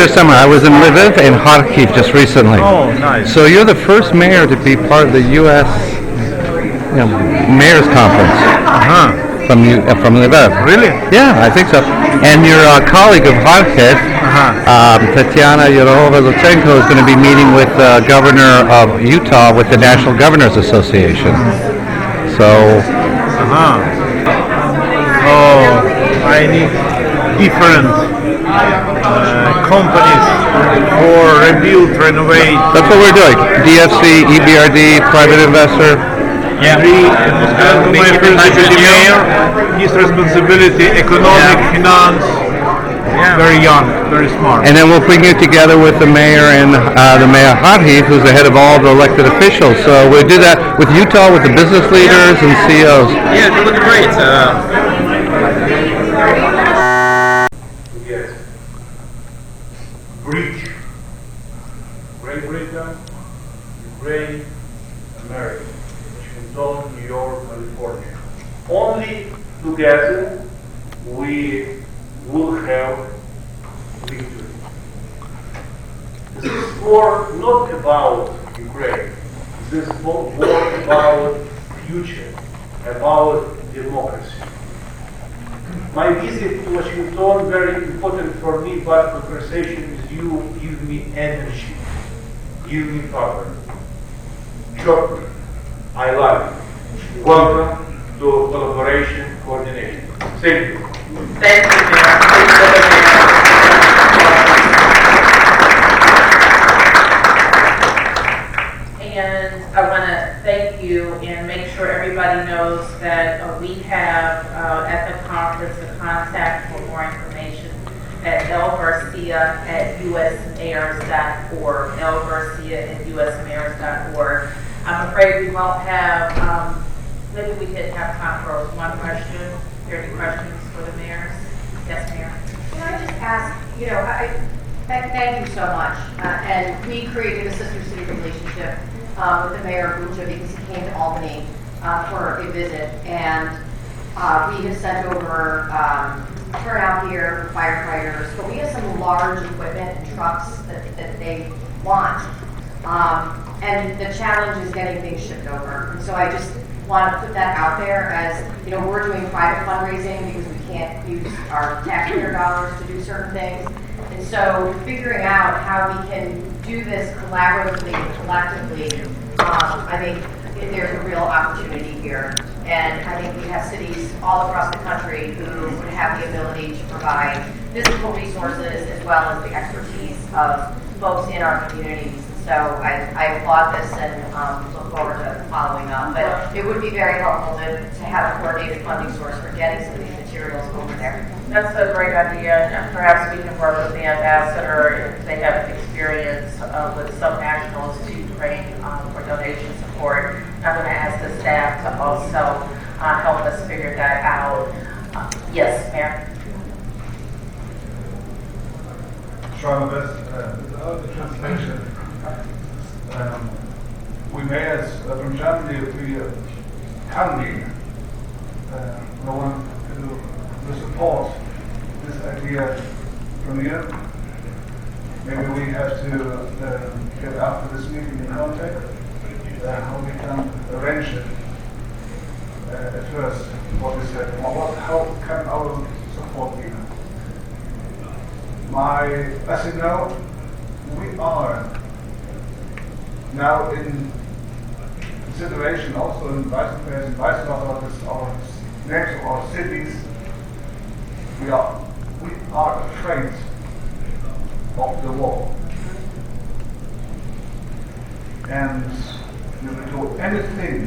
This summer, I was in Lviv and Kharkiv just recently. Oh, nice. So you're the first mayor to be part of the U.S. Mayor's Conference from Lviv. Really? Yeah, I think so. And your colleague of Kharkiv, Tatiana Lutsenko, is going to be meeting with the governor of Utah with the National Governors Association. So. Oh, I need different companies for rebuild, renovate. That's what we're doing. DFC, EBRD, private investor. Yeah. My first deputy mayor, his responsibility, economic, finance. Very young, very smart. And then we'll bring you together with the mayor and the mayor Kharkiv, who's the head of all the elected officials. So we'll do that with Utah, with the business leaders and CEOs. Yeah, they're looking great. Bridge. Great Britain, Ukraine, America, Washington, New York, California. Only together we will have victory. This is war not about Ukraine. This is war about future, about democracy. My visit to Washington very important for me, but conversation with you give me energy, give me power. Sure, I love you. Welcome to collaboration, coordination. Thank you. Thank you, Mayor. And I want to thank you and make sure everybody knows that we have at the conference a contact for more information at lgarcia@usmayors.org, lgarcia@usmayors.org. I'm afraid we won't have, maybe we could have time for one question. Are there any questions for the mayors? Yes, Mayor. Can I just ask, thank you so much. And we created a sister city relationship with the mayor of Bucha because he came to Albany for a visit. And we have sent over turnout gear for firefighters, but we have some large equipment and trucks that they want. And the challenge is getting things shipped over. And so I just want to put that out there as, we're doing private fundraising because we can't use our taxpayer dollars to do certain things. And so figuring out how we can do this collaboratively and collectively, I think there's a real opportunity here. And I think we have cities all across the country who would have the ability to provide physical resources as well as the expertise of folks in our communities. So I applaud this and look forward to following up. But it would be very helpful to have a coordinated funding source for getting some of these materials over there. That's a great idea, and perhaps we can work with the ambassador if they have experience with some nationals to train for donation support. I'm going to ask the staff to also help us figure that out. Yes, Mayor. Try my best without the translation. We mayors from Germany, we currently want to support this idea from you. Maybe we have to get after this meeting in contact how we can arrange it at first. What we said, how can our support be? As you know, we are now in consideration also in vice versa our names of our cities. We are afraid of the war. And we will do anything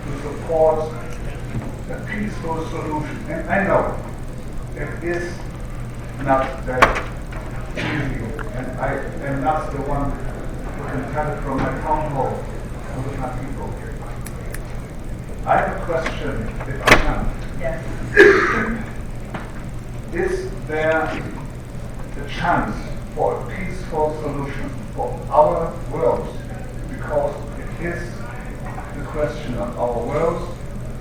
to support a peaceful solution. And I know it is not that easy, and I am not the one who can tell it from my town hall with my people. I have a question, if I can. Yes. Is there a chance for a peaceful solution for our world? Because it is the question of our world,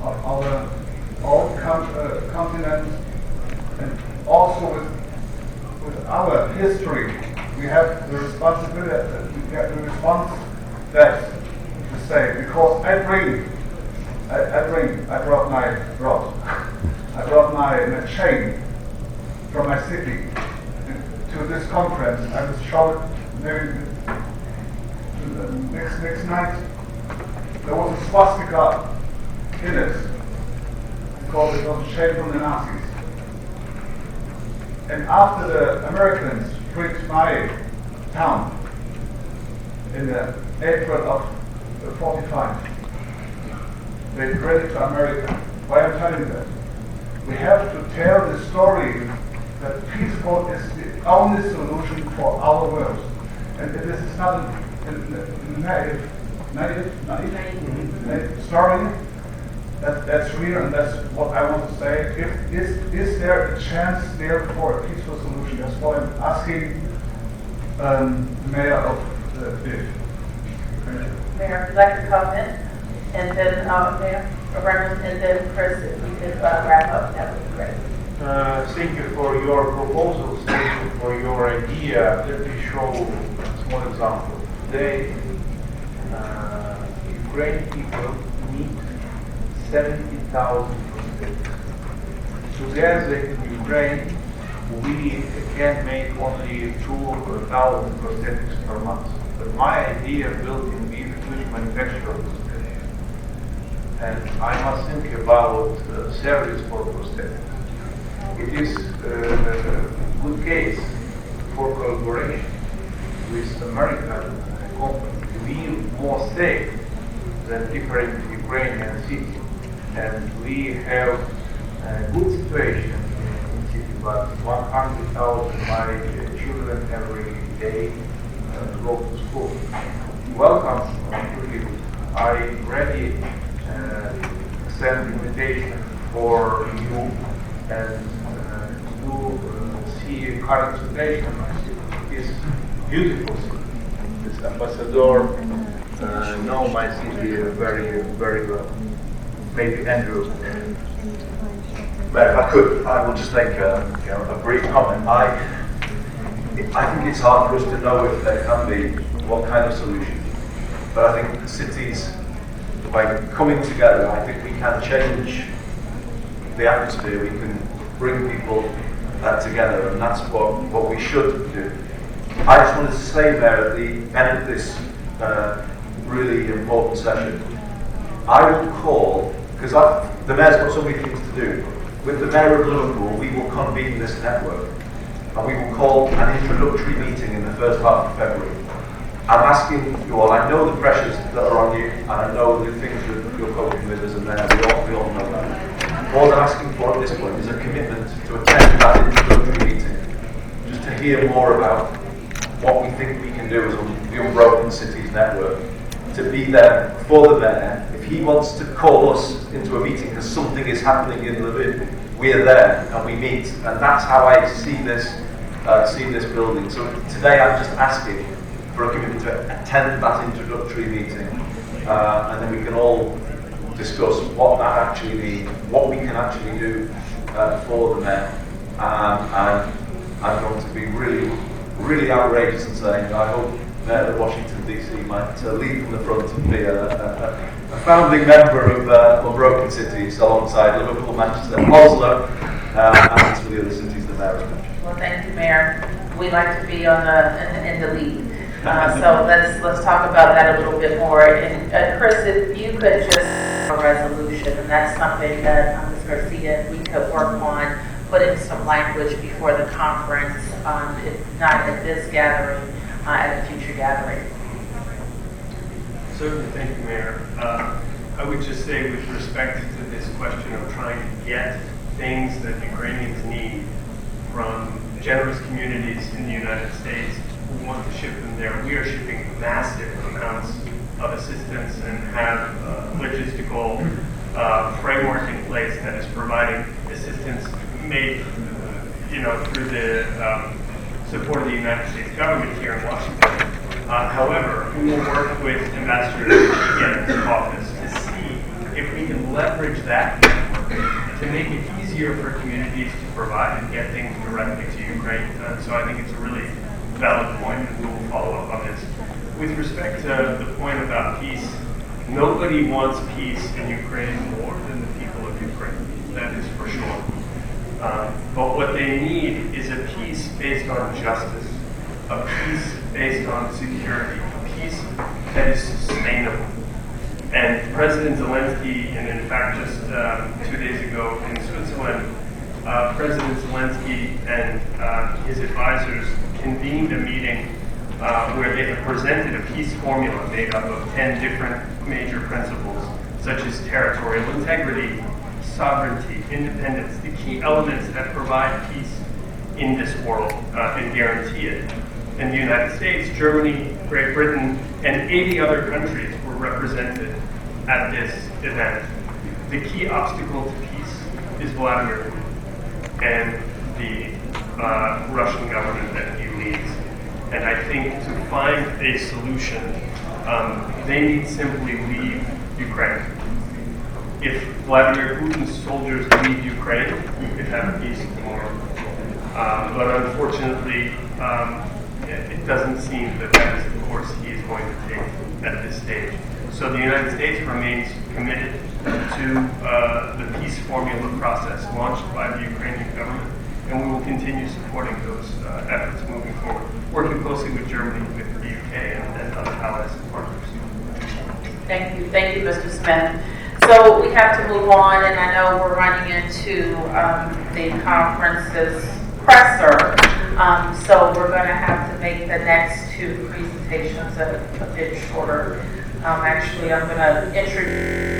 of our own continent, and also with with our history, we have the responsibility, we have the response that to say, because I brought my rod, I brought my chain from my city to this conference. I was shocked. Maybe the next night there was a swastika in it because it was a chain from the Nazis. And after the Americans freed my town in the April of 45, they ran to America. Why I'm telling you that? We have to tell the story that peaceful is the only solution for our world. And this is not a naive story. That's real, and that's what I want to say. Is there a chance there for a peaceful solution? That's what I'm asking the mayor of Lviv. Mayor, would you like to comment? And then Mayor Burnham, and then Chris, if we could wrap up, that would be great. Thank you for your proposals, thank you for your idea. Let me show a small example. Today, Ukrainian people need 70,000 prosthetics. Together in Ukraine, we can make only 2,000 prosthetics per month. But my idea built in Lviv huge manufacturer of prosthetics. And I must think about service for prosthetics. It is a good case for collaboration with American companies to be more safe than different Ukrainian cities. And we have a good situation in the city, but 100,000 my children every day go to school. Welcome to Lviv. I already send invitation for you and to see current situation. It's beautiful city. This ambassador know my city very, very well. Maybe Andrew. Mayor, if I could, I will just make a brief comment. I think it's hard for us to know if there can be what kind of solution. But I think cities, by coming together, I think we can change the atmosphere. We can bring people together, and that's what we should do. I just wanted to say there at the end of this really important session, I will call, because the mayor's got so many things to do. With the mayor of Liverpool, we will convene this network, and we will call an introductory meeting in the first half of February. I'm asking you all, I know the pressures that are on you, and I know the things that you're coping with as a mayor, we all know that. All I'm asking for at this point is a commitment to attend that introductory meeting, just to hear more about what we think we can do as the Unbroken Cities Network, to be there for the mayor. If he wants to call us into a meeting because something is happening in Lviv, we're there and we meet, and that's how I see this building. So today I'm just asking for a commitment to attend that introductory meeting, and then we can all discuss what that actually means, what we can actually do for the mayor. And I'm going to be really, really outrageous in saying I hope Mayor of Washington DC might lead from the front and be a founding member of Unbroken Cities alongside Liverpool, Manchester, Oslo, and some of the other cities the Mayor has mentioned. Well, thank you, Mayor. We like to be on in the lead. So let's talk about that a little bit more. And Chris, if you could just a resolution, and that's something that Ms. Garcia and we could work on, putting some language before the conference, if not at this gathering, at a future gathering. Certainly, thank you, Mayor. I would just say, with respect to this question of trying to get things that Ukrainians need from generous communities in the United States who want to ship them there, we are shipping massive amounts of assistance and have a logistical framework in place that is providing assistance made, through the support of the United States government here in Washington. However, we will work with Ambassador Michigan's office to see if we can leverage that network to make it easier for communities to provide and get things directly to Ukraine. So I think it's a really valid point, and we will follow up on this. With respect to the point about peace, nobody wants peace in Ukraine more than the people of Ukraine. That is for sure. But what they need is a peace based on justice, a peace based on security, a peace that is sustainable. And President Zelensky, and in fact just 2 days ago in Switzerland, President Zelensky and his advisors convened a meeting where they have presented a peace formula made up of 10 different major principles, such as territorial integrity, sovereignty, independence, the key elements that provide peace in this world and guarantee it. And the United States, Germany, Great Britain, and 80 other countries were represented at this event. The key obstacle to peace is Vladimir Putin and the Russian government that he leads. And I think to find a solution, they need simply leave Ukraine. If Vladimir Putin's soldiers leave Ukraine, we could have a peace tomorrow. But unfortunately, it doesn't seem that that is the course he is going to take at this stage. So the United States remains committed to the peace formula process launched by the Ukrainian government, and we will continue supporting those efforts moving forward, working closely with Germany, with the UK, and other allies and partners. Thank you, Mr. Smith. So we have to move on, and I know we're running into the conference's presser. So we're going to have to make the next two presentations a bit shorter. Actually, I'm going to introduce